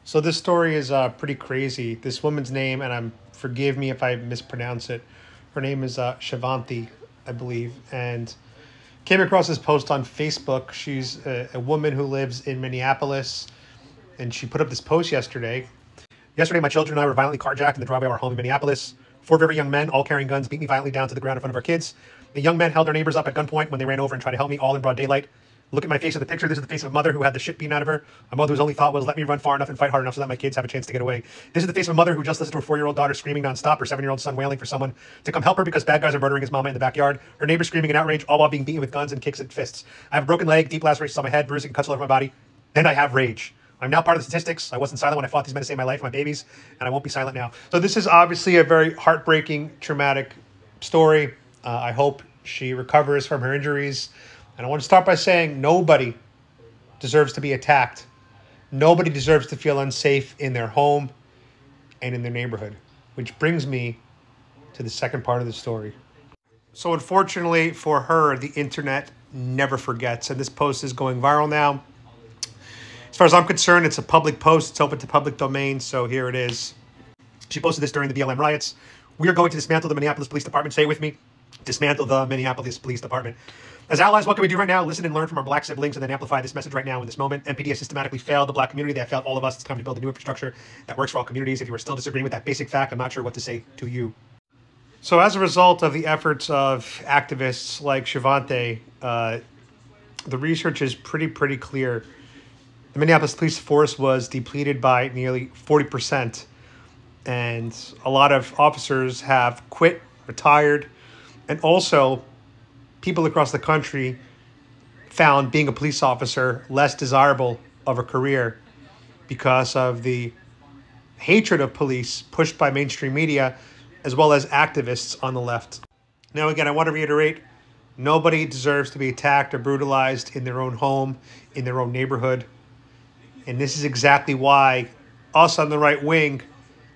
So this story is pretty crazy. This woman's name, and forgive me if I mispronounce it. Her name is Shivanti, I believe, and came across this post on Facebook. She's a woman who lives in Minneapolis, and she put up this post yesterday. Yesterday, my children and I were violently carjacked in the driveway of our home in Minneapolis. Four very young men, all carrying guns, beat me violently down to the ground in front of our kids. The young men held their neighbors up at gunpoint when they ran over and tried to help me, all in broad daylight. Look at my face in the picture. This is the face of a mother who had the shit beaten out of her. A mother whose only thought was, let me run far enough and fight hard enough so that my kids have a chance to get away. This is the face of a mother who just listened to her 4-year-old daughter screaming nonstop, her 7-year-old son wailing for someone to come help her because bad guys are murdering his mama in the backyard, her neighbors screaming in outrage, all while being beaten with guns and kicks and fists. I have a broken leg, deep lacerations on my head, bruising and cuts all over my body. And I have rage. I'm now part of the statistics. I wasn't silent when I fought these men to save my life and my babies, and I won't be silent now. So this is obviously a very heartbreaking, traumatic story. I hope she recovers from her injuries. And I want to start by saying nobody deserves to be attacked. Nobody deserves to feel unsafe in their home and in their neighborhood, which brings me to the second part of the story. So unfortunately for her, the internet never forgets, and this post is going viral now. As far as I'm concerned, it's a public post. It's open to public domain, so here it is. She posted this during the BLM riots. We are going to dismantle the Minneapolis Police Department. Say it with me. Dismantle the Minneapolis Police Department. As allies, what can we do right now? Listen and learn from our black siblings and then amplify this message right now in this moment. MPD has systematically failed the black community. They have failed all of us. It's time to build a new infrastructure that works for all communities. If you are still disagreeing with that basic fact, I'm not sure what to say to you. So as a result of the efforts of activists like Shivanti, the research is pretty clear. The Minneapolis police force was depleted by nearly 40%, and a lot of officers have quit, retired, and also people across the country found being a police officer less desirable of a career because of the hatred of police pushed by mainstream media as well as activists on the left. Now, again, I want to reiterate, nobody deserves to be attacked or brutalized in their own home, in their own neighborhood. And this is exactly why us on the right wing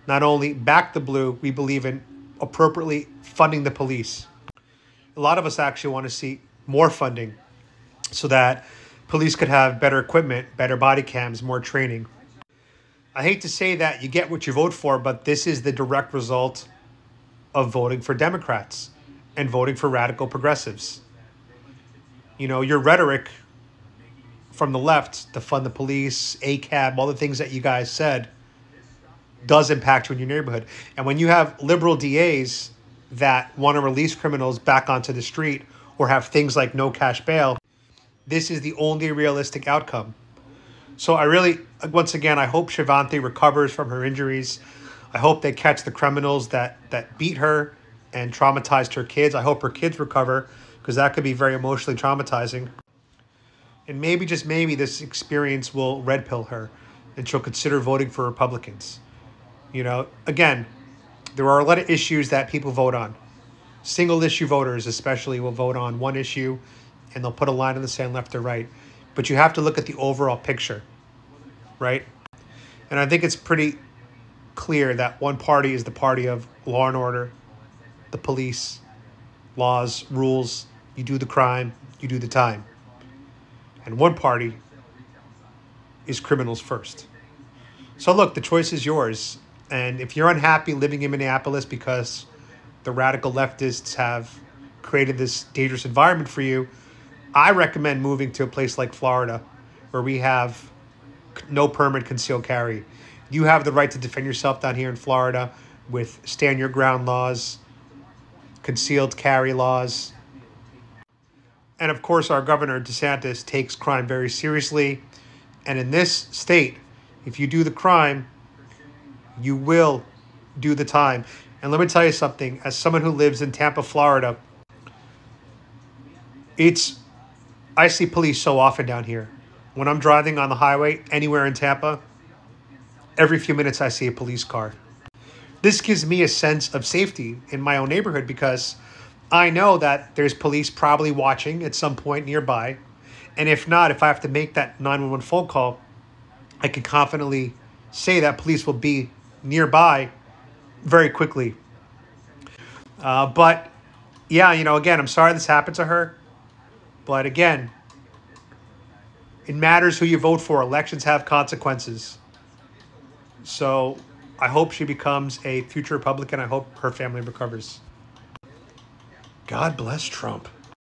not only back the blue, we believe in appropriately funding the police. A lot of us actually want to see more funding so that police could have better equipment, better body cams, more training. I hate to say that you get what you vote for, but this is the direct result of voting for Democrats and voting for radical progressives. You know, your rhetoric from the left to fund the police, ACAB, all the things that you guys said does impact you in your neighborhood. And when you have liberal DAs that want to release criminals back onto the street or have things like no cash bail, this is the only realistic outcome. So I really, once again, I hope Shivanti recovers from her injuries. I hope they catch the criminals that beat her and traumatized her kids. I hope her kids recover because that could be very emotionally traumatizing. And maybe, just maybe, this experience will red pill her and she'll consider voting for Republicans. You know, again, there are a lot of issues that people vote on. Single issue voters especially will vote on one issue and they'll put a line in the sand left or right. But you have to look at the overall picture, right? And I think it's pretty clear that one party is the party of law and order, the police, laws, rules. You do the crime, you do the time. And one party is criminals first. So look, the choice is yours. And if you're unhappy living in Minneapolis because the radical leftists have created this dangerous environment for you, I recommend moving to a place like Florida where we have no permit concealed carry. You have the right to defend yourself down here in Florida with stand your ground laws, concealed carry laws. And of course, our governor, DeSantis, takes crime very seriously. And in this state, if you do the crime, you will do the time. And let me tell you something. As someone who lives in Tampa, Florida, I see police so often down here. When I'm driving on the highway anywhere in Tampa, every few minutes I see a police car. This gives me a sense of safety in my own neighborhood because I know that there's police probably watching at some point nearby. And if not, if I have to make that 911 phone call, I can confidently say that police will be nearby very quickly. But yeah, you know, again, I'm sorry this happened to her. But again, it matters who you vote for. Elections have consequences. So I hope she becomes a future Republican. I hope her family recovers. God bless Trump.